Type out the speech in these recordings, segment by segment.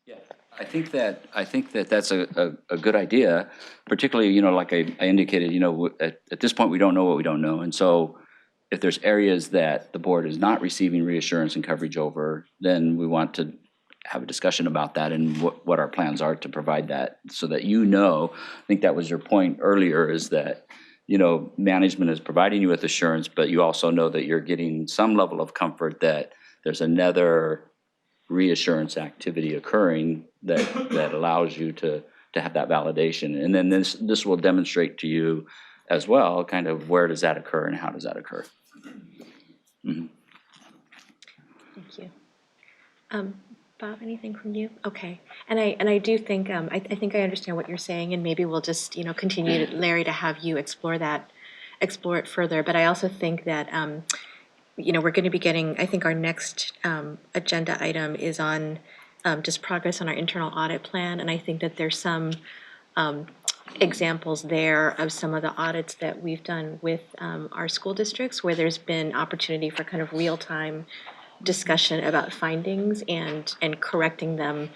Yeah, I think that that's a good idea, particularly, like I indicated, at this point, we don't know what we don't know. And so if there's areas that the board is not receiving reassurance and coverage over, then we want to have a discussion about that and what our plans are to provide that so that I think that was your point earlier, is that, management is providing you with assurance, but you also know that you're getting some level of comfort that there's another reassurance activity occurring that allows you to have that validation. And then this will demonstrate to you as well, kind of where does that occur and how does that occur. Mm-hmm. Thank you. Bob, anything from you? Okay. And I do think, I think I understand what you're saying, and maybe we'll just, continue, Larry, to have you explore it further. But I also think that, we're going to be getting, I think our next agenda item is on just progress on our internal audit plan. And I think that there's some examples there of some of the audits that we've done with our school districts where there's been opportunity for kind of real-time discussion about findings and correcting them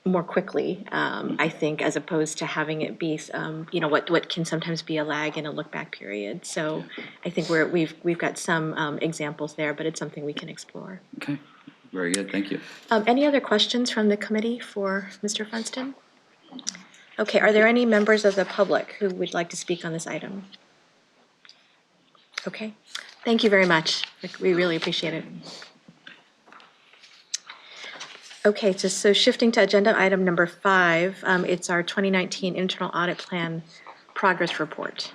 more quickly, I think, as opposed to having it be, what can sometimes be a lag in a look-back period. So I think we've got some examples there, but it's something we can explore. Okay, very good, thank you. Any other questions from the committee for Mr. Funston? Okay, are there any members of the public who would like to speak on this item? Okay, thank you very much. We really appreciate it. Okay, so shifting to agenda item number 5, it's our 2019 Internal Audit Plan Progress Report.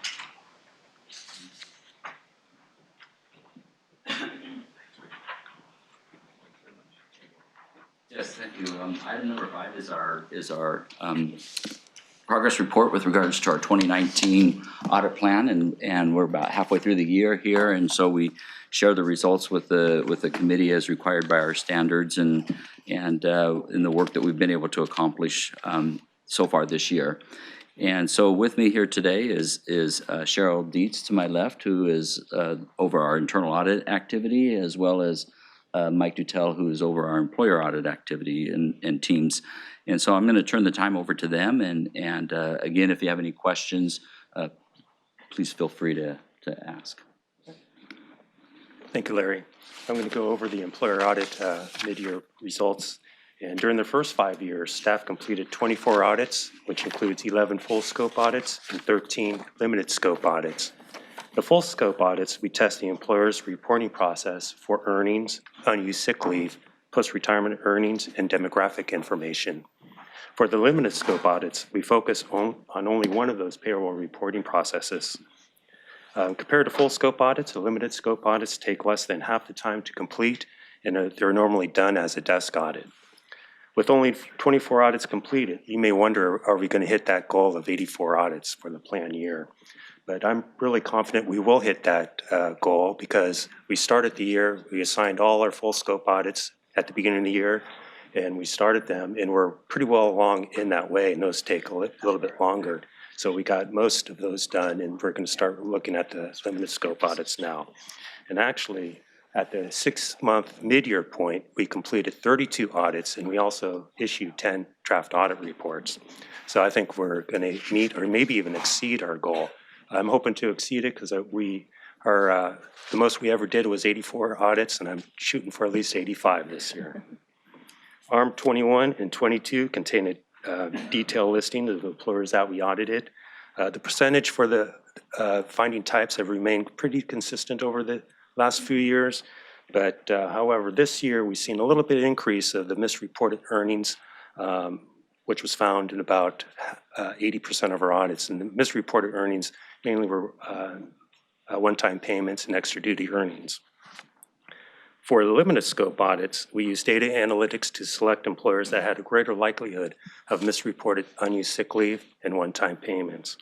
Yes, thank you. Item number 5 is our progress report with regards to our 2019 audit plan, and we're about halfway through the year here, and so we share the results with the committee as required by our standards and in the work that we've been able to accomplish so far this year. And so with me here today is Cheryl Dietz to my left, who is over our internal audit activity, as well as Mike Dutel, who is over our employer audit activity and teams. And so I'm going to turn the time over to them. And again, if you have any questions, please feel free to ask. Thank you, Larry. I'm going to go over the employer audit mid-year results. And during the first 5 years, staff completed 24 audits, which includes 11 full scope audits and 13 limited scope audits. The full scope audits, we test the employer's reporting process for earnings, unused sick leave, post-retirement earnings, and demographic information. For the limited scope audits, we focus on only one of those payroll reporting processes. Compared to full scope audits, the limited scope audits take less than half the time to complete, and they're normally done as a desk audit. With only 24 audits completed, you may wonder, are we going to hit that goal of 84 audits for the planned year? But I'm really confident we will hit that goal because we started the year, we assigned all our full scope audits at the beginning of the year, and we started them, and we're pretty well along in that way, and those take a little bit longer. So we got most of those done, and we're going to start looking at the limited scope audits now. And actually, at the 6-month mid-year point, we completed 32 audits, and we also issued 10 draft audit reports. So I think we're going to meet or maybe even exceed our goal. I'm hoping to exceed it because the most we ever did was 84 audits, and I'm shooting for at least 85 this year. ARM 21 and 22 contain a detailed listing of the employers that we audited. The percentage for the finding types have remained pretty consistent over the last few years, but however, this year we've seen a little bit of increase of the misreported earnings, which was found in about 80% of our audits. And the misreported earnings mainly were one-time payments and extra duty earnings. For the limited scope audits, we use data analytics to select employers that had a greater likelihood of misreported unused sick leave and one-time payments.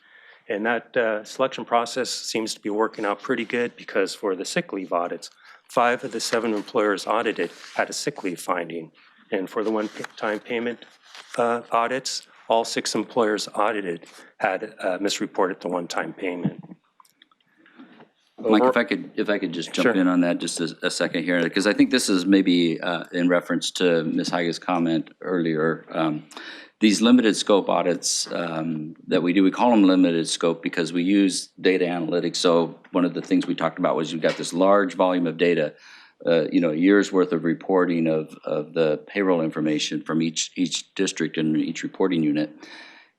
And that selection process seems to be working out pretty good because for the sick leave audits, 5 of the 7 employers audited had a sick leave finding. And for the one-time payment audits, all 6 employers audited had misreported the one-time payment. Mike, if I could just jump Sure. in on that just a second here, because I think this is maybe in reference to Ms. Heige's comment earlier. These limited scope audits that we do, we call them limited scope because we use data analytics. So one of the things we talked about was you've got this large volume of data, a year's worth of reporting of the payroll information from each district and each reporting unit.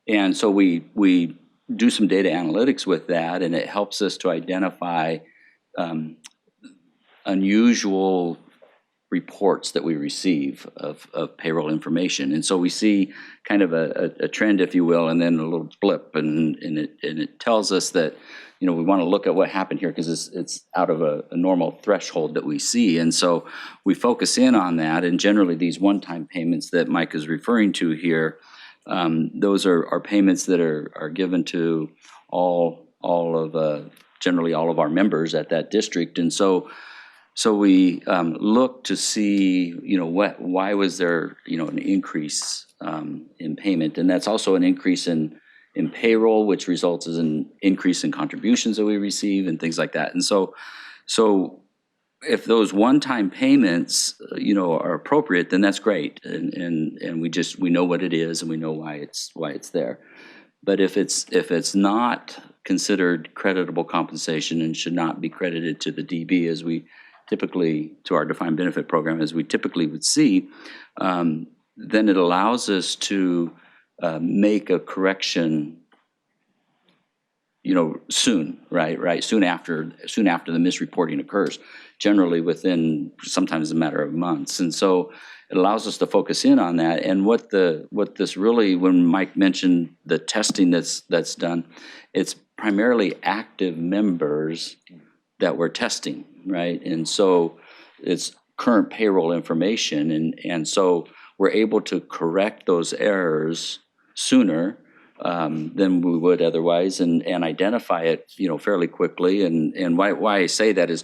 And so we do some data analytics with that, and it helps us to identify unusual reports that we receive of payroll information. And so we see kind of a trend, if you will, and then a little blip, and it tells us that, we want to look at what happened here because it's out of a normal threshold that we see. And so we focus in on that, and generally these one-time payments that Mike is referring to here, those are payments that are given to generally all of our members at that district. And so we look to see, why was there, an increase in payment, and that's also an increase in payroll, which results in an increase in contributions that we receive and things like that. And so if those one-time payments, are appropriate, then that's great, and we know what it is and we know why it's there. But if it's not considered creditable compensation and should not be credited to the DB as we typically, to our defined benefit program as we typically would see, then it allows us to make a correction, soon, right? Soon after the misreporting occurs, generally within sometimes a matter of months. And so it allows us to focus in on that. And what this really, when Mike mentioned the testing that's done, it's primarily active members that we're testing, right? And so it's current payroll information, and so we're able to correct those errors sooner than we would otherwise, and identify it, fairly quickly. And why I say that is,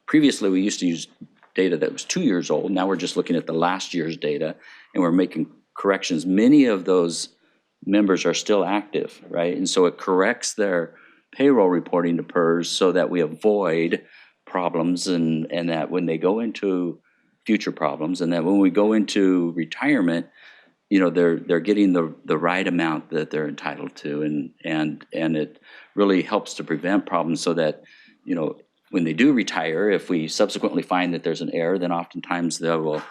previously we used to use data that was 2 years old. Now we're just looking at the last year's data, and we're making corrections. Many of those members are still active, right? And so it corrects their payroll reporting to PERS so that we avoid problems, and that when they go into future problems, and that when we go into retirement, they're getting the right amount that they're entitled to, and it really helps to prevent problems so that, when they do retire, if we subsequently find that there's an error, then oftentimes they'll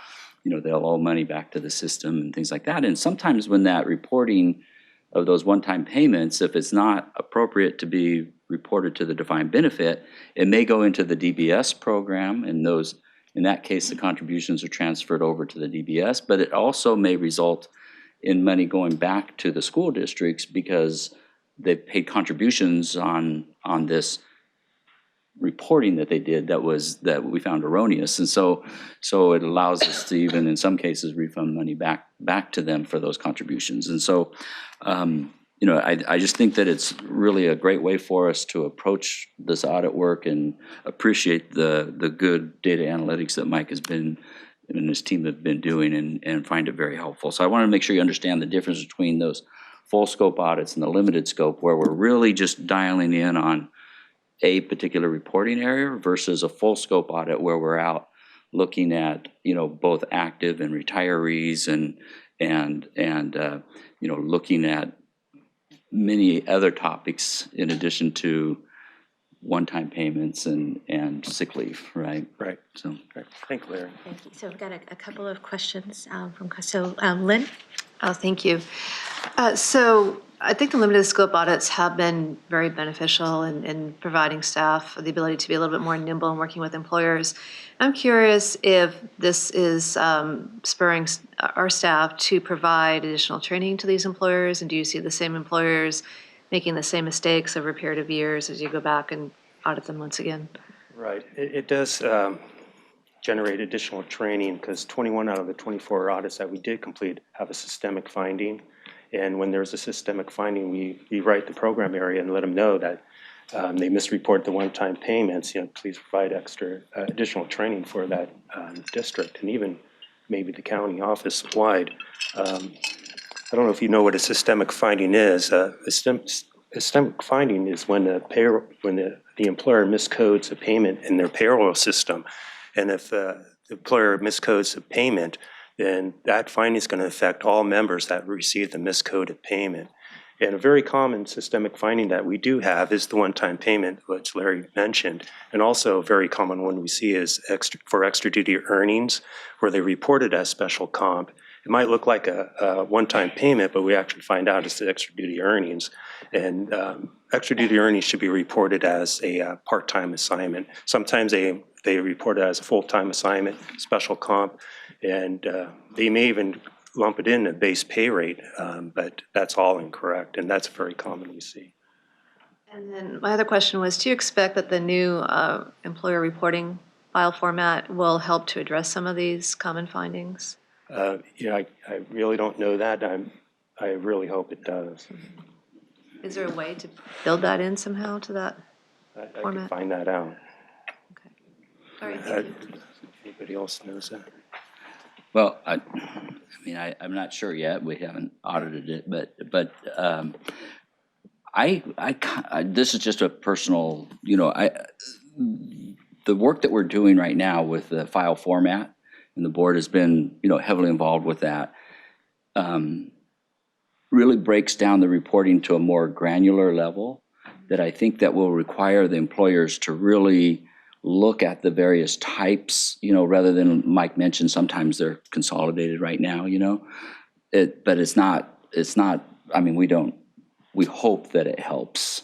owe money back to the system and things like that. And sometimes when that reporting of those one-time payments, if it's not appropriate to be reported to the defined benefit, it may go into the DBS program, and in that case, the contributions are transferred over to the DBS, but it also may result in money going back to the school districts because they paid contributions on this reporting that they did that we found erroneous. And so it allows us to even in some cases refund money back to them for those contributions. And so I just think that it's really a great way for us to approach this audit work, and appreciate the good data analytics that Mike has been and his team have been doing, and find it very helpful. So I want to make sure you understand the difference between those full scope audits and the limited scope, where we're really just dialing in on a particular reporting area, versus a full scope audit where we're out looking at, both active and retirees, and looking at many other topics in addition to one-time payments and sick leave, right? Right. So, Right. Thank you, Larry. Thank you. So we've got a couple of questions Lynn? Oh, thank you. So I think the limited scope audits have been very beneficial in providing staff the ability to be a little bit more nimble in working with employers. I'm curious if this is spurring our staff to provide additional training to these employers, and do you see the same employers making the same mistakes over a period of years as you go back and audit them once again? Right. It does generate additional training, because 21 out of the 24 audits that we did complete have a systemic finding. And when there's a systemic finding, we write the program area and let them know that they misreport the one-time payments. Please provide additional training for that district, and even maybe the county office wide. I don't know if you know what a systemic finding is. A systemic finding is when the the employer miscodes a payment in their payroll system. And if the employer miscodes a payment, then that finding is going to affect all members that receive the miscoded payment. And a very common systemic finding that we do have is the one-time payment, which Larry mentioned. And also a very common one we see is for extra duty earnings, where they report it as special comp. It might look like a one-time payment, but we actually find out it's the extra duty earnings. And extra duty earnings should be reported as a part-time assignment. Sometimes they report it as a full-time assignment, special comp, and they may even lump it in a base pay rate, but that's all incorrect, and that's very common we see. And then my other question was, do you expect that the new employer reporting file format will help to address some of these common findings? I really don't know that. I really hope it does. Is there a way to build that in somehow to that I can format? find that out. Okay. All right, thank you. Anybody else knows that? Well, I'm not sure yet. We haven't audited it, but this is just a personal, the work that we're doing right now with the file format, and the board has been, heavily involved with that, really breaks down the reporting to a more granular level that I think that will require the employers to really look at the various types, rather than Mike mentioned, sometimes they're consolidated right now, but it's not, we hope that it helps.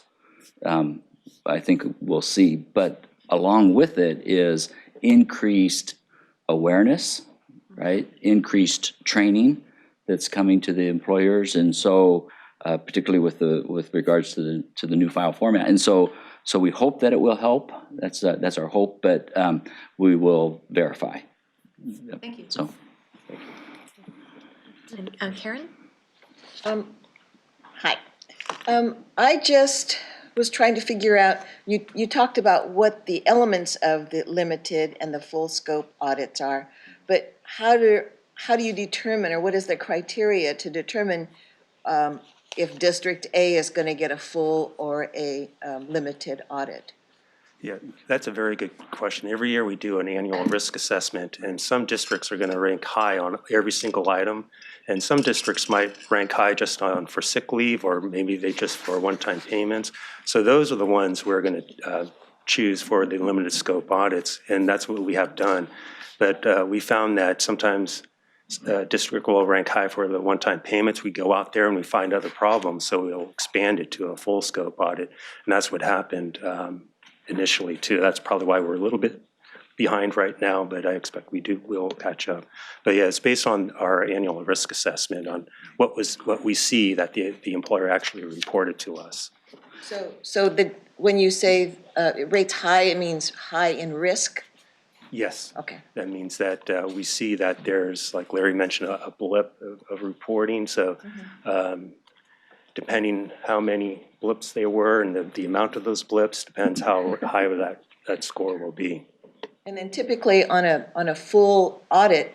I think we'll see, but along with it is increased awareness, right? Increased training that's coming to the employers. And so, particularly with regards to the new file format. And so we hope that it will help. That's our hope, but we will verify. Thank you. So, And Karen? Hi. I just was trying to figure out, you talked about what the elements of the limited and the full scope audits are, but how do you determine, or what is the criteria to determine if District A is going to get a full or a limited audit? Yeah, that's a very good question. Every year we do an annual risk assessment, and some districts are going to rank high on every single item, and some districts might rank high just for sick leave, or maybe they just for one-time payments. So those are the ones we're going to choose for the limited scope audits, and that's what we have done. But we found that sometimes district will rank high for the one-time payments. We go out there and we find other problems, so we'll expand it to a full scope audit, and that's what happened initially too. That's probably why we're a little bit behind right now, but I expect we'll catch up. But yeah, it's based on our annual risk assessment on what we see that the employer actually reported to us. So when you say it rates high, it means high in risk? Yes. Okay. That means that we see that there's, like Larry mentioned, a blip of reporting. So depending how many blips there were and the amount of those blips depends how high that score will be. And then typically on a full audit,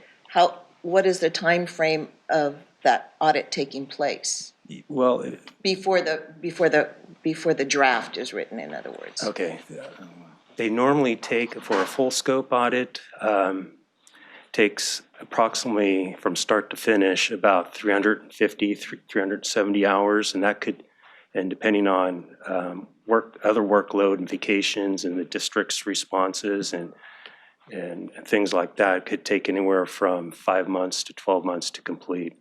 what is the time frame of that audit taking place? Well, Before the draft is written, in other words. okay. They normally take, for a full scope audit, takes approximately from start to finish about 350, 370 hours, and that could, and depending on other workload and vacations and the district's responses and things like that, could take anywhere from 5 months to 12 months to complete.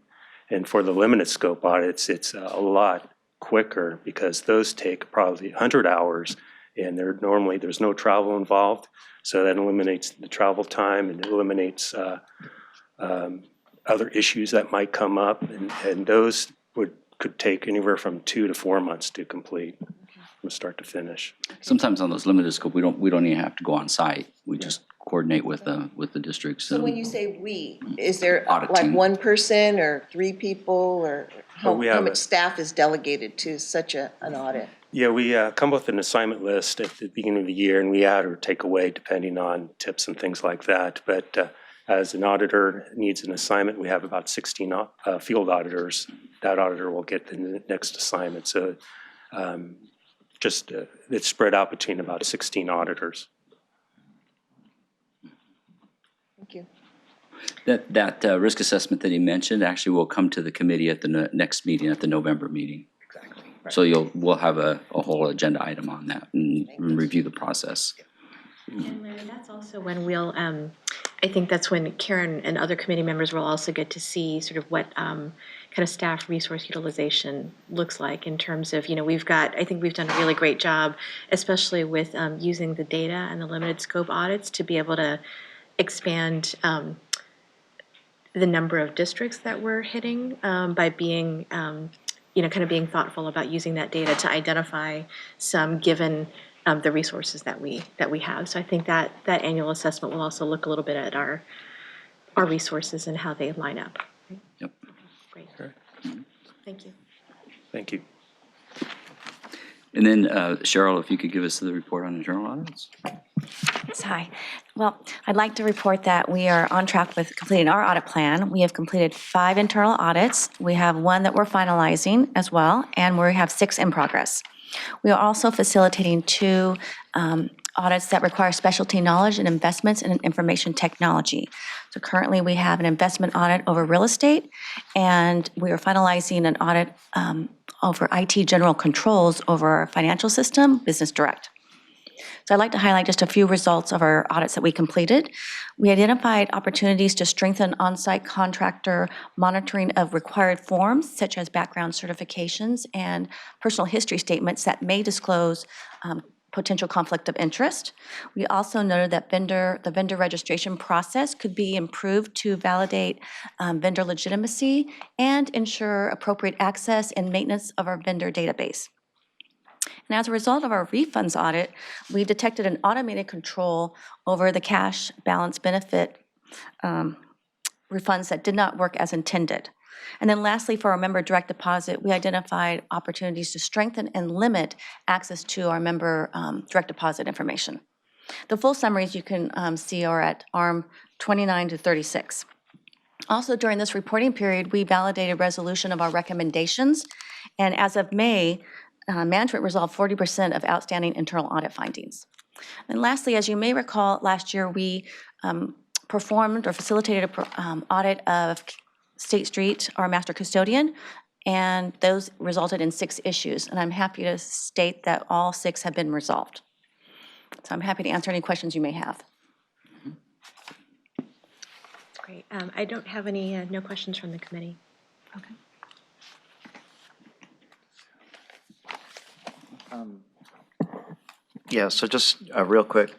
And for the limited scope audits, it's a lot quicker because those take probably 100 hours, and there's no travel involved, so that eliminates the travel time and eliminates other issues that might come up, and those could take anywhere from 2 to 4 months to complete from start to finish. sometimes on those limited scope, we don't even have to go on site. We just coordinate with the districts. So when you say we, is there Audit like team. one person or 3 people, or how we have much staff is delegated to such an audit? Yeah, we come with an assignment list at the beginning of the year, and we add or take away depending on tips and things like that. But as an auditor needs an assignment, we have about 16 field auditors. That auditor will get the next assignment. So just, it's spread out between about 16 auditors. Thank you. That risk assessment that he mentioned actually will come to the committee at the next meeting, at the November meeting. Exactly. So we'll have a whole agenda item on that and review the process. And Larry, that's also when we'll, I think that's when Karen and other committee members will also get to see sort of what kind of staff resource utilization looks like in terms of, I think we've done a really great job, especially with using the data and the limited scope audits to be able to expand the number of districts that we're hitting by being, kind of being thoughtful about using that data to identify some given the resources that we have. So I think that annual assessment will also look a little bit at our resources and how they line up. Yep. Great. Thank you. Thank you. And then Cheryl, if you could give us the report on internal audits? Yes, hi. Well, I'd like to report that we are on track with completing our audit plan. We have completed 5 internal audits. We have 1 that we're finalizing as well, and we have 6 in progress. We are also facilitating 2 audits that require specialty knowledge and investments in information technology. So currently, we have an investment audit over real estate, and we are finalizing an audit over IT general controls over our financial system, Business Direct. So I'd like to highlight just a few results of our audits that we completed. We identified opportunities to strengthen on-site contractor monitoring of required forms, such as background certifications and personal history statements that may disclose potential conflict of interest. We also noted that the vendor registration process could be improved to validate vendor legitimacy and ensure appropriate access and maintenance of our vendor database. And as a result of our refunds audit, we detected an automated control over the cash balance benefit refunds that did not work as intended. And then lastly, for our member direct deposit, we identified opportunities to strengthen and limit access to our member direct deposit information. The full summaries you can see are at ARM 29 to 36. Also, during this reporting period, we validated resolution of our recommendations, and as of May, management resolved 40% of outstanding internal audit findings. And lastly, as you may recall, last year we performed or facilitated an audit of State Street, our master custodian, and those resulted in 6 issues. And I'm happy to state that all 6 have been resolved. So I'm happy to answer any questions you may have. Great. I don't have any, no questions from the committee. Okay. Yeah, so just real quick,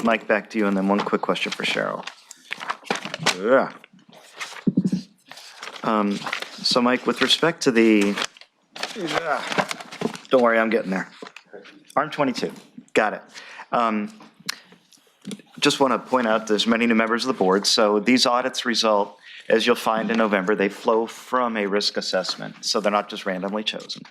Mike, back to you, and then one quick question for Cheryl. Yeah. So Mike, with respect to the, don't worry, I'm getting there. ARM 22, got it. Just want to point out there's many new members of the board, so these audits result, as you'll find in November, they flow from a risk assessment, so they're not just randomly chosen.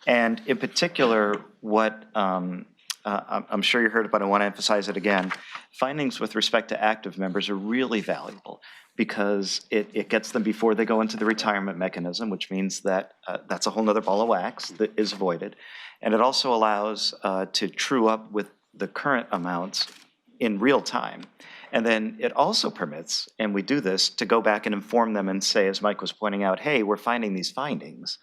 And in particular, what I'm sure you heard, but I want to emphasize it again, findings with respect to active members are really valuable because it gets them before they go into the retirement mechanism, which means that that's a whole nother ball of wax that is avoided. And it also allows to true up with the current amounts in real time. And then it also permits, and we do this, to go back and inform them and say, as Mike was pointing out, hey, we're finding these findings.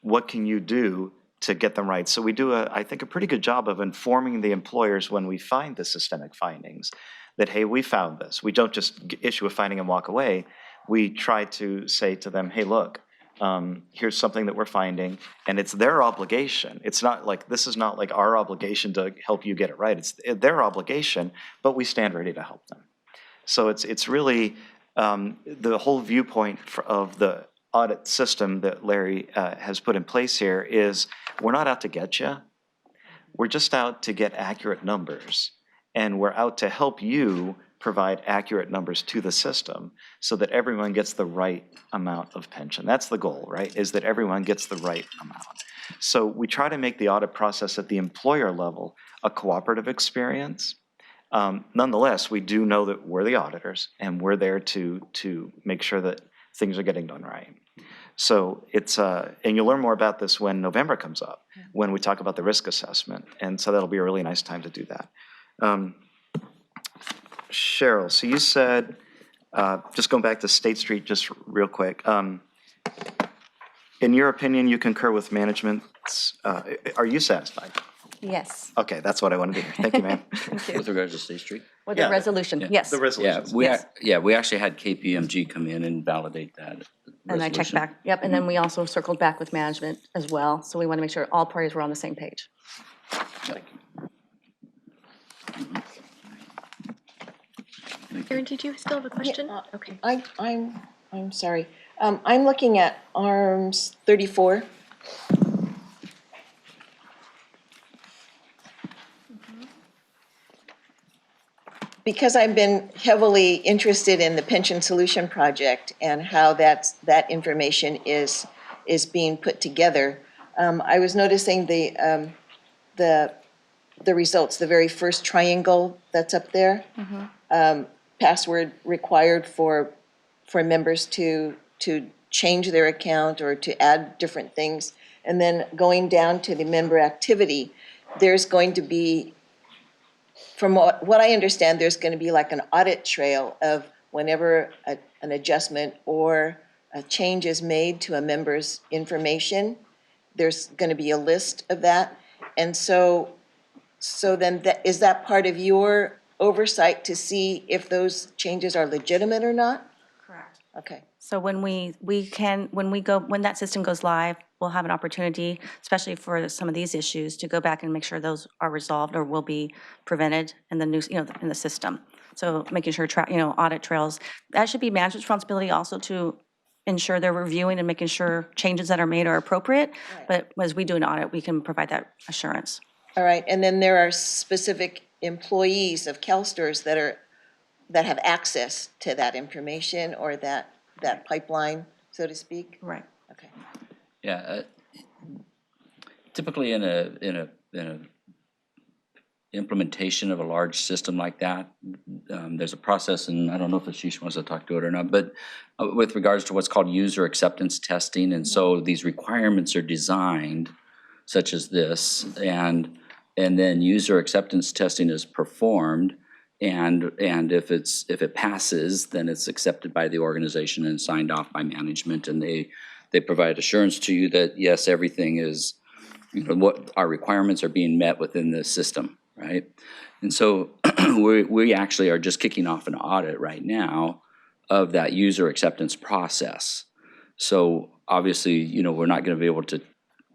What can you do to get them right? So we do, I think, a pretty good job of informing the employers when we find the systemic findings that, hey, we found this. We don't just issue a finding and walk away. We try to say to them, hey, look, here's something that we're finding, and it's their obligation. It's not like, this is not like our obligation to help you get it right. It's their obligation, but we stand ready to help them. So it's really the whole viewpoint of the audit system that Larry has put in place here is we're not out to get you. We're just out to get accurate numbers, and we're out to help you provide accurate numbers to the system so that everyone gets the right amount of pension. That's the goal, right? Is that everyone gets the right amount. So we try to make the audit process at the employer level a cooperative experience. Nonetheless, we do know that we're the auditors and we're there to make sure that things are getting done right. So it's, and you'll learn more about this when November comes up, when we talk about the risk assessment. And so that'll be a really nice time to do that. Cheryl, so you said, just going back to State Street just real quick. In your opinion, you concur with management's, are you satisfied? Yes, Okay, that's what I wanted to hear. Thank you, ma'am. With regards to State Street? with the resolution, yes. The Yeah, resolution. we actually had KPMG come in and validate that. And I checked resolution. back, yep, and then we also circled back with management as well, so we want to make sure all parties were on the same page. Karen, did you still have a question? Okay. I'm sorry. I'm looking at ARMS 34. Because I've been heavily interested in the Pension Solution Project and how that information is being put together, I was noticing the results, the very first triangle that's up there. Password required for members to change their account or to add different things. And then going down to the member activity, there's going to be, from what I understand, there's going to be like an audit trail of whenever an adjustment or a change is made to a member's information, there's going to be a list of that. And so then is that part of your oversight to see if those changes are legitimate or not? Correct. Okay. So when when that system goes live, we'll have an opportunity, especially for some of these issues, to go back and make sure those are resolved or will be prevented in the new, in the system. So making sure, audit trails, that should be management's responsibility also to ensure they're reviewing and making sure changes that are made are appropriate. But as we do an audit, we can provide that assurance. All right, and then there are specific employees of CalSTRS that have access to that information or that pipeline, so to speak? Right. Okay. Yeah, typically in a implementation of a large system like that, there's a process, and I don't know if Ashish wants to talk to it or not, but with regards to what's called user acceptance testing, and so these requirements are designed such as this, and then user acceptance testing is performed, and if it passes, then it's accepted by the organization and signed off by management, and they provide assurance to you that yes, everything is, what our requirements are being met within the system, right? And so we actually are just kicking off an audit right now of that user acceptance process. So obviously, we're not going to be able to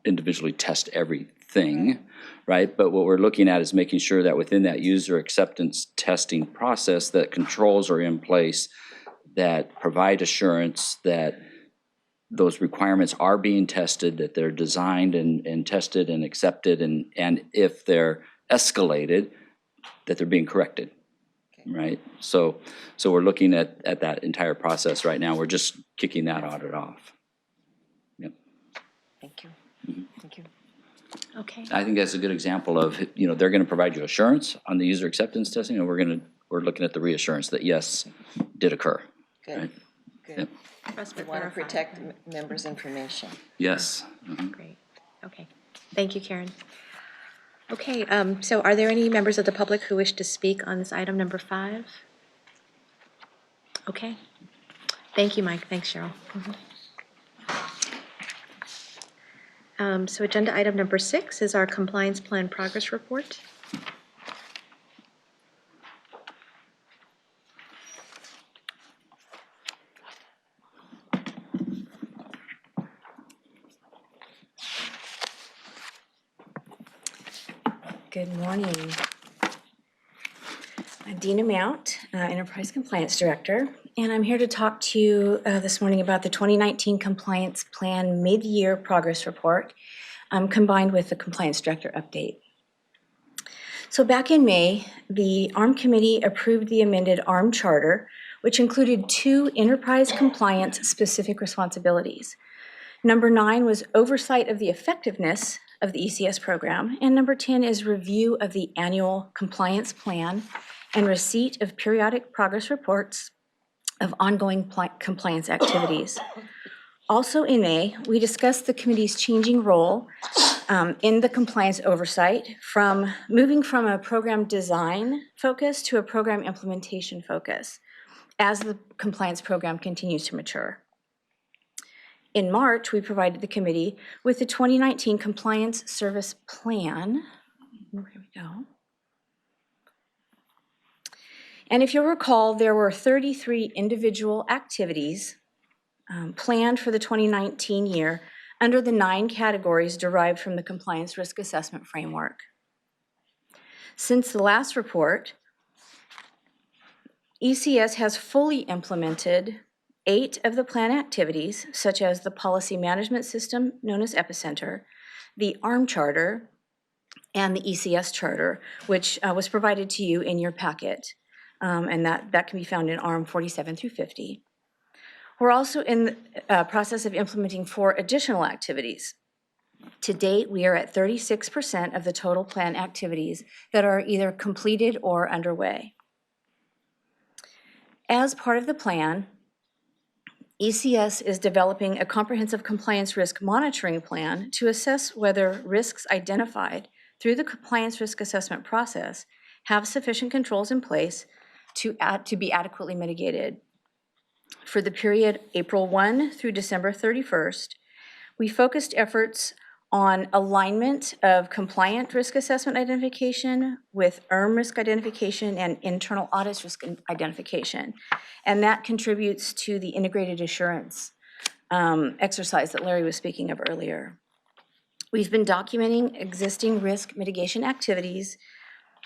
individually test everything, right? But what we're looking at is making sure that within that user acceptance testing process, that controls are in place that provide assurance that those requirements are being tested, that they're designed and tested and accepted, and if they're escalated, that they're being corrected, right? So we're looking at that entire process right now. We're just kicking that audit off. Yep. Thank you. Thank you. Okay. I think that's a good example of, they're going to provide you assurance on the user acceptance testing, and we're looking at the reassurance that yes, did occur. Good. Right? Good. Yep. Trust We but want to verify. protect members' information. Yes. Mhm. Great. Okay. Thank you, Karen. Okay, so are there any members of the public who wish to speak on this item number 5? Okay. Thank you, Mike. Thanks, Cheryl. So agenda item number 6 is our compliance plan progress report. Good morning. I'm Dina Mount, Enterprise Compliance Director, and I'm here to talk to you this morning about the 2019 Compliance Plan Mid-Year Progress Report, combined with the Compliance Director update. So back in May, the ARM Committee approved the amended ARM Charter, which included 2 enterprise compliance specific responsibilities. Number 9 was oversight of the effectiveness of the ECS program, and number 10 is review of the annual compliance plan and receipt of periodic progress reports of ongoing compliance activities. Also in May, we discussed the committee's changing role in the compliance oversight from moving from a program design focus to a program implementation focus as the compliance program continues to mature. In March, we provided the committee with the 2019 Compliance Service Plan. Here we go. And if you'll recall, there were 33 individual activities planned for the 2019 year under the 9 categories derived from the Compliance Risk Assessment Framework. Since the last report, ECS has fully implemented 8 of the plan activities, such as the policy management system known as Epicenter, the ARM charter, and the ECS charter, which was provided to you in your packet. And that can be found in ARM 47 through 50. We're also in the process of implementing 4 additional activities. To date, we are at 36% of the total plan activities that are either completed or underway. As part of the plan, ECS is developing a comprehensive compliance risk monitoring plan to assess whether risks identified through the compliance risk assessment process have sufficient controls in place to be adequately mitigated. For the period April 1 through December 31st, we focused efforts on alignment of compliant risk assessment identification with risk identification and internal audits risk identification. And that contributes to the integrated assurance exercise that Larry was speaking of earlier. We've been documenting existing risk mitigation activities.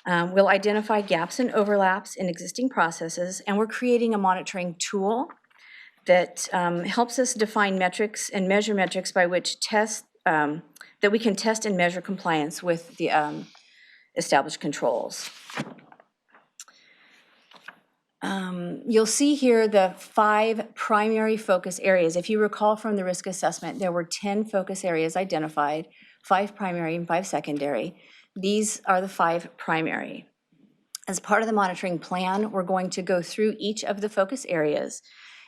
We'll identify gaps and overlaps in existing processes, and we're creating a monitoring tool that helps us define metrics and measure metrics by which that we can test and measure compliance with the established controls. You'll see here the 5 primary focus areas. If you recall from the risk assessment, there were 10 focus areas identified, 5 primary and 5 secondary. These are the 5 primary. As part of the monitoring plan, we're going to go through each of the focus areas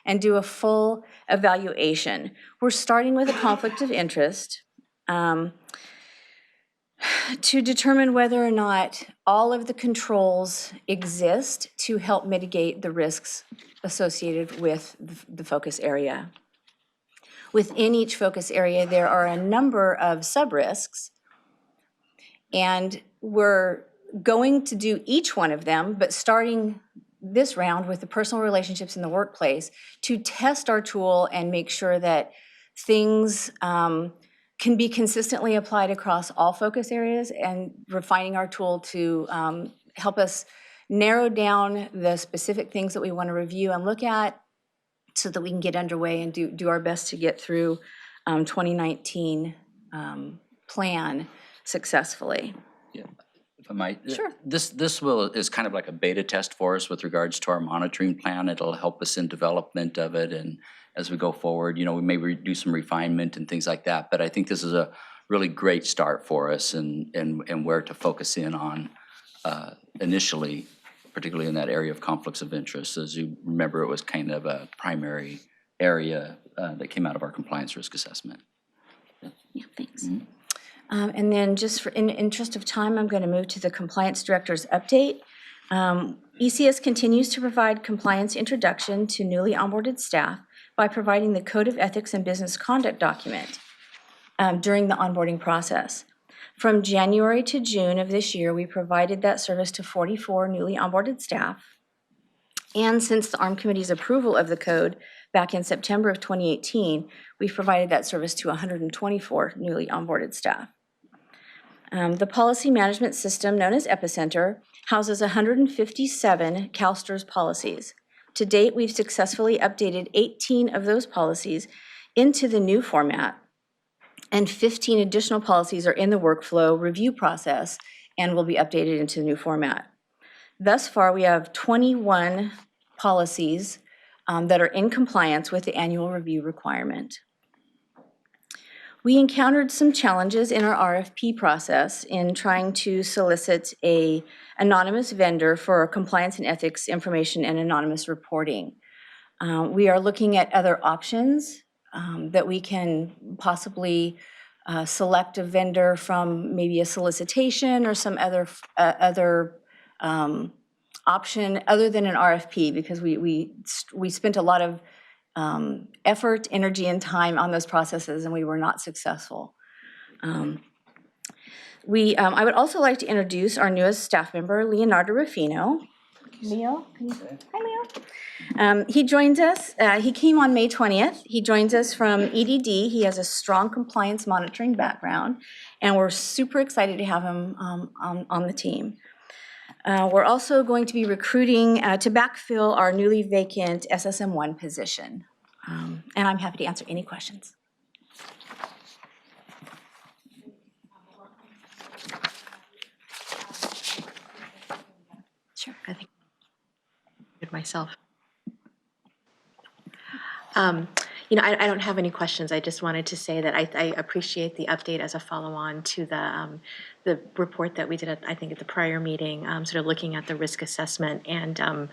and do a full evaluation. We're starting with a conflict of interest to determine whether or not all of the controls exist to help mitigate the risks associated with the focus area. Within each focus area, there are a number of sub-risks, and we're going to do each one of them, but starting this round with the personal relationships in the workplace to test our tool and make sure that things can be consistently applied across all focus areas, and refining our tool to help us narrow down the specific things that we want to review and look at so that we can get underway and do our best to get through 2019 plan successfully. Yeah, if I might. Sure. This is kind of like a beta test for us with regards to our monitoring plan. It'll help us in development of it, and as we go forward, we may do some refinement and things like that. But I think this is a really great start for us, and where to focus in on initially, particularly in that area of conflicts of interest. As you remember, it was kind of a primary area that came out of our compliance risk assessment. Yeah, thanks. Mm-hmm. And then just in the interest of time, I'm going to move to the Compliance Director's update. ECS continues to provide compliance introduction to newly onboarded staff by providing the Code of Ethics and Business Conduct document during the onboarding process. From January to June of this year, we provided that service to 44 newly onboarded staff. And since the ARM Committee's approval of the code back in September of 2018, we've provided that service to 124 newly onboarded staff. The policy management system, known as Epicenter, houses 157 CalSTRS policies. To date, we've successfully updated 18 of those policies into the new format, and 15 additional policies are in the workflow review process and will be updated into the new format. Thus far, we have 21 policies that are in compliance with the annual review requirement. We encountered some challenges in our RFP process in trying to solicit an anonymous vendor for compliance and ethics information and anonymous reporting. We are looking at other options that we can possibly select a vendor from maybe a solicitation or some other option other than an RFP, because we spent a lot of effort, energy, and time on those processes, and we were not successful. I would also like to introduce our newest staff member, Leonardo Ruffino. Leo, can you say? Hi, Leo. He joins us, he came on May 20th. He joins us from EDD. He has a strong compliance monitoring background, and we're super excited to have him on the team. We're also going to be recruiting to backfill our newly vacant SSM1 position. And I'm happy to answer any questions. Sure, I think myself. I don't have any questions. I just wanted to say that I appreciate the update as a follow-on to the report that we did at the prior meeting, sort of looking at the risk assessment and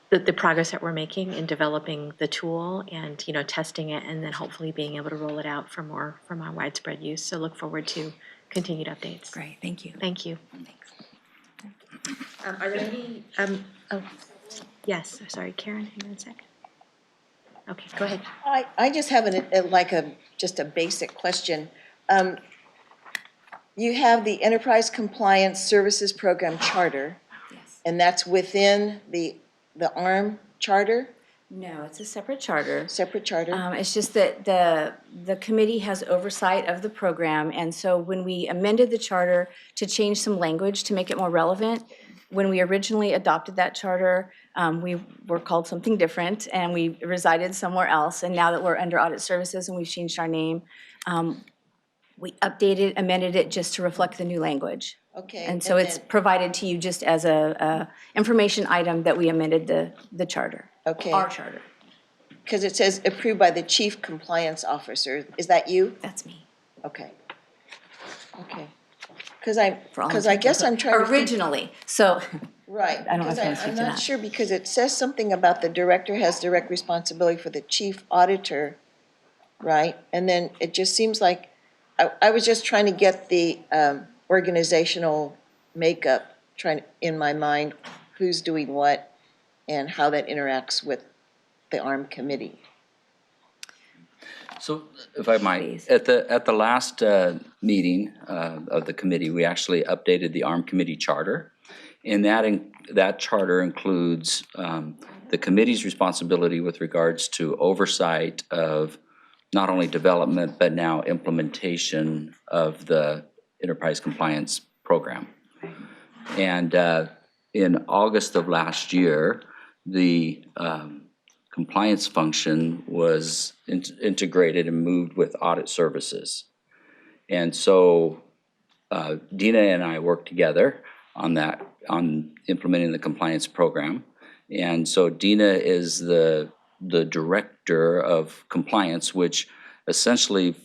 the progress that we're making in developing the tool and, testing it, and then hopefully being able to roll it out for more widespread use. So look forward to continued updates. Great, thank you. Thank you. Are there any, yes, sorry, Karen, hang on a second. Okay, go ahead. I just have just a basic question. You have the Enterprise Compliance Services Program Charter, Yes. and that's within the ARM charter, No, it's a separate charter. separate charter? It's just that the committee has oversight of the program, and so when we amended the charter to change some language to make it more relevant, when we originally adopted that charter, we were called something different, and we resided somewhere else, and now that we're under Audit Services and we've changed our name, we updated, amended it just to reflect the new language. Okay. And so it's provided to you just as a information item that we amended the charter. Okay. Our charter. Because it says approved by the Chief Compliance Officer. Is that you? That's me. Okay. Okay. Because For all I guess I'm trying to think. Originally, so, Right. I don't know if I can Because speak I'm to not that. sure, because it says something about the director has direct responsibility for the chief auditor, right? And then it just seems like, I was just trying to get the organizational makeup, in my mind, who's doing what and how that interacts with the ARM committee. So if I might, at the last meeting of the committee, we actually updated the ARM committee charter. And that charter includes the committee's responsibility with regards to oversight of not only development, but now implementation of the Enterprise Compliance Program. And in August of last year, the compliance function was integrated and moved with Audit Services. And so Dina and I worked together on that, on implementing the compliance program. And so Dina is the director of compliance, which essentially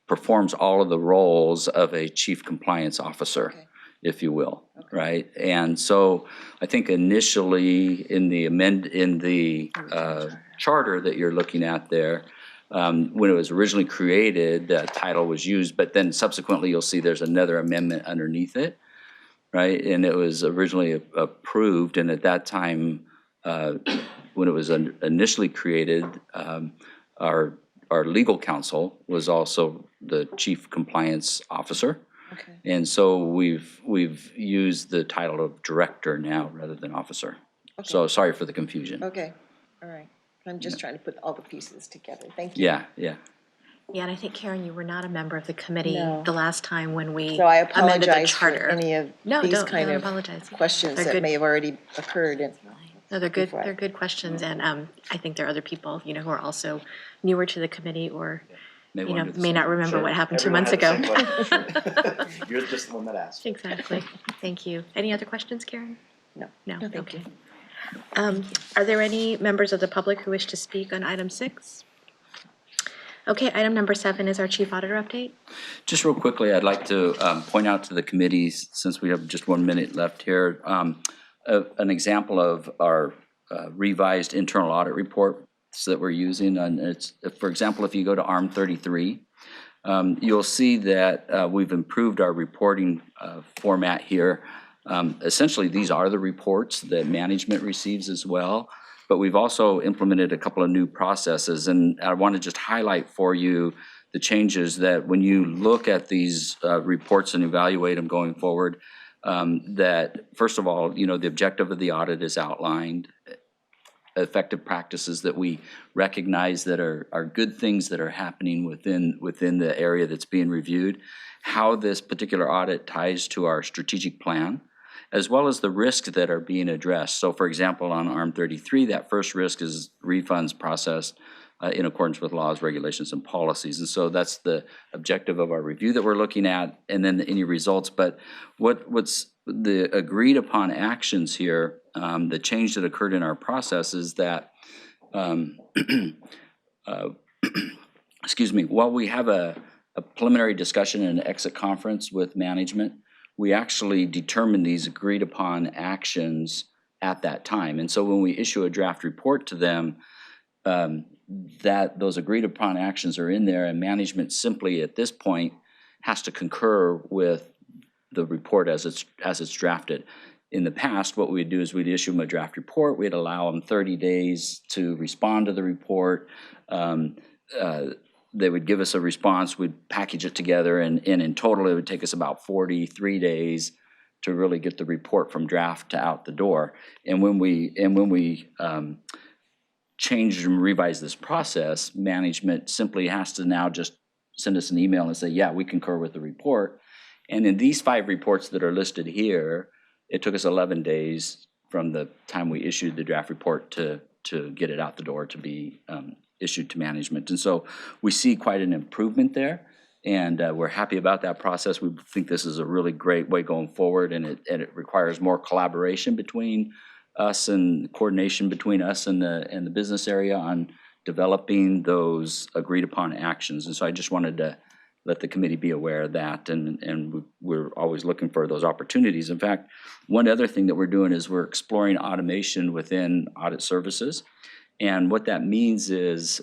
performs all of the roles of a chief compliance officer. Okay. If you will, okay. Right? And so I think initially in the charter that you're looking at there, when it was originally created, the title was used, but then subsequently you'll see there's another amendment underneath it, right? And it was originally approved, and at that time, when it was initially created, our legal counsel was also the chief compliance officer. Okay. And so we've used the title of director now rather than officer. Okay. So sorry for the confusion. Okay, all right. I'm just trying to put all the pieces together. Thank you. Yeah, yeah. Yeah, and I think, Karen, you were not a member of the committee No. the last time when we So I amended the apologize for charter. any of these kind of questions that may have already occurred. No, they're good. before I- They're good questions, and I think there are other people, who are also newer to the committee or, may not remember what happened 2 months ago. You're just the one that asked. Exactly. Thank you. Any other questions, Karen? No. No. No, thank Okay. Are there any members of the public who wish to speak on item 6? Okay, item number 7 is our chief auditor update. Just real quickly, I'd like to point out to the committees, since we have just 1 minute left here, an example of our revised internal audit report that we're using. And it's, for example, if you go to ARM 33, you'll see that we've improved our reporting format here. Essentially, these are the reports that management receives as well, but we've also implemented a couple of new processes, and I want to just highlight for you the changes that when you look at these reports and evaluate them going forward, that first of all, the objective of the audit is outlined, effective practices that we recognize that are good things that are happening within the area that's being reviewed, how this particular audit ties to our strategic plan, as well as the risks that are being addressed. So for example, on ARM 33, that first risk is refunds processed in accordance with laws, regulations, and policies. And so that's the objective of our review that we're looking at, and then any results. But what's the agreed upon actions here, the change that occurred in our process is that, excuse me, while we have a preliminary discussion and exit conference with management, we actually determine these agreed upon actions at that time. And so when we issue a draft report to them, that those agreed upon actions are in there, and management simply at this point has to concur with the report as it's drafted. In the past, what we'd do is we'd issue them a draft report. We'd allow them 30 days to respond to the report. They would give us a response. We'd package it together, and in total, it would take us about 43 days to really get the report from draft to out the door. And when we change and revise this process, management simply has to now just send us an email and say, yeah, we concur with the report. And in these 5 reports that are listed here, it took us 11 days from the time we issued the draft report to get it out the door to be issued to management. And so we see quite an improvement there, and we're happy about that process. We think this is a really great way going forward, and it requires more collaboration between us and coordination between us and the business area on developing those agreed upon actions. And so I just wanted to let the committee be aware of that, and we're always looking for those opportunities. In fact, one other thing that we're doing is we're exploring automation within audit services. And what that means is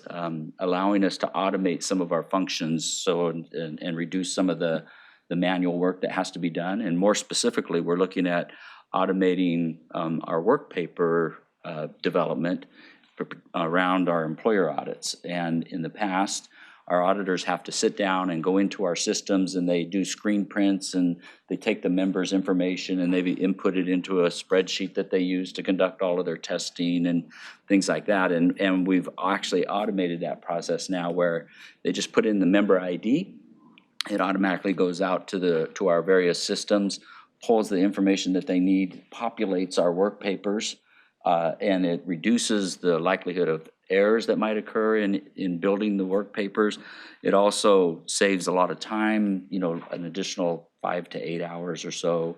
allowing us to automate some of our functions and reduce some of the manual work that has to be done. And more specifically, we're looking at automating our work paper development around our employer audits. And in the past, our auditors have to sit down and go into our systems, and they do screen prints, and they take the members' information and they input it into a spreadsheet that they use to conduct all of their testing and things like that. And we've actually automated that process now, where they just put in the member ID. It automatically goes out to our various systems, pulls the information that they need, populates our work papers, and it reduces the likelihood of errors that might occur in building the work papers. It also saves a lot of time, an additional 5 to 8 hours or so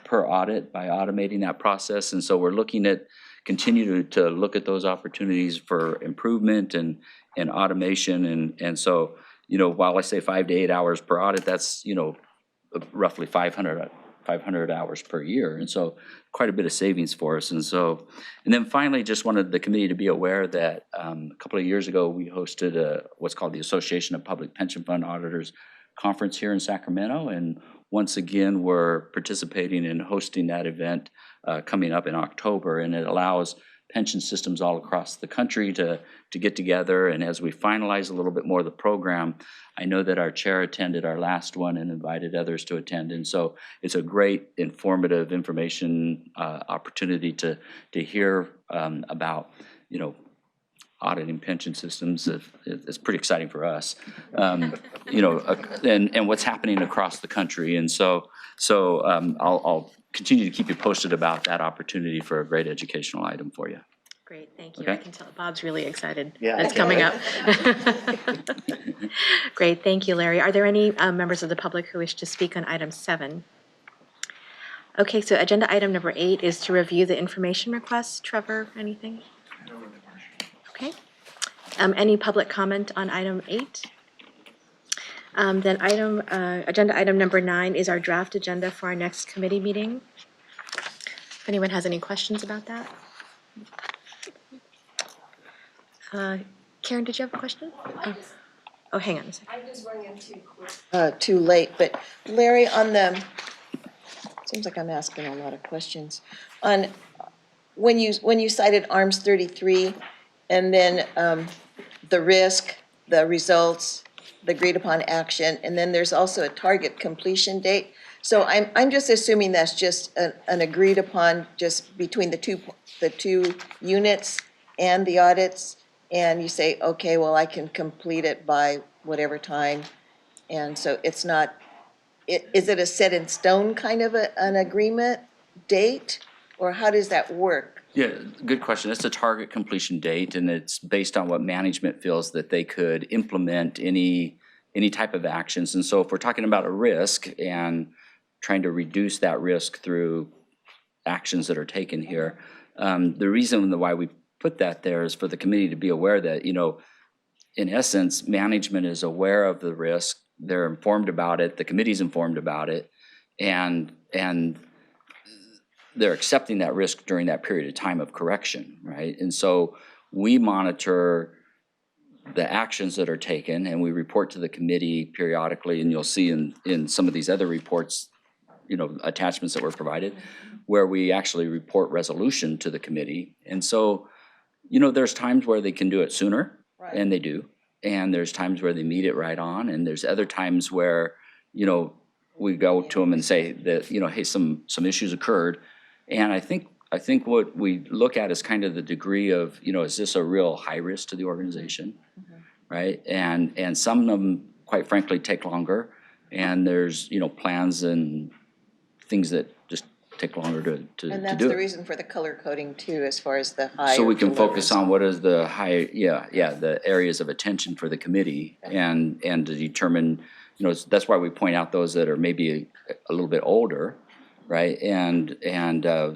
per audit by automating that process. And so we're looking at continue to look at those opportunities for improvement and automation. And so, while I say 5 to 8 hours per audit, that's, roughly 500 hours per year. And so quite a bit of savings for us. And then finally, just wanted the committee to be aware that a couple of years ago, we hosted what's called the Association of Public Pension Fund Auditors conference here in Sacramento. And once again, we're participating in hosting that event coming up in October. And it allows pension systems all across the country to get together. And as we finalize a little bit more of the program, I know that our chair attended our last one and invited others to attend. And so it's a great informative information opportunity to hear about, auditing pension systems. It's pretty exciting for us, and what's happening across the country. And so I'll continue to keep you posted about that opportunity for a great educational item for you. Great, thank you. Okay. I can tell Bob's really excited. Yeah. That's coming up. Great, thank you, Larry. Are there any members of the public who wish to speak on item 7? Okay, so agenda item number 8 is to review the information requests. Trevor, anything? Okay. Any public comment on item 8? Then agenda item number 9 is our draft agenda for our next committee meeting. If anyone has any questions about that. Karen, did you have a question? Oh, hang on a second. I just rang in too quick. Too late, but Larry, on the, seems like I'm asking a lot of questions. On, when you cited ARMS 33, and then the risk, the results, the agreed upon action, and then there's also a target completion date. So I'm just assuming that's just an agreed upon just between the two units and the audits, and you say, okay, well, I can complete it by whatever time, and so it's not, is it a set in stone kind of an agreement date, or how does that work? Yeah, good question. It's a target completion date, and it's based on what management feels that they could implement any type of actions. And so if we're talking about a risk and trying to reduce that risk through actions that are taken here, the reason why we put that there is for the committee to be aware that, in essence, management is aware of the risk. They're informed about it. The committee's informed about it, and they're accepting that risk during that period of time of correction, right? And so we monitor the actions that are taken, and we report to the committee periodically, and you'll see in some of these other reports, attachments that were provided, where we actually report resolution to the committee. And so, there's times where they can do it sooner, and they do. And there's times where they meet it right on, and there's other times where, we go to them and say that, hey, some issues occurred. And I think what we look at is kind of the degree of, is this a real high risk to the organization, right? And some of them, quite frankly, take longer. And there's, plans and things that just take longer to do it. And that's the reason for the color coding too, as far as the high. So we can focus on what is the high, the areas of attention for the committee, and to determine, that's why we point out those that are maybe a little bit older, right? And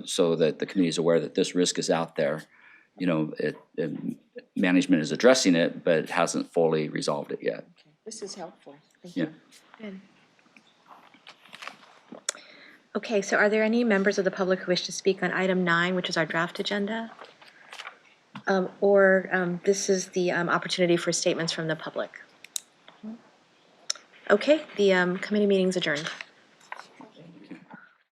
so that the committee is aware that this risk is out there. Management is addressing it, but hasn't fully resolved it yet. This is helpful. Thank Yeah. you. Good. Okay, so are there any members of the public who wish to speak on item 9, which is our draft agenda? Or this is the opportunity for statements from the public? Okay, the committee meeting's adjourned.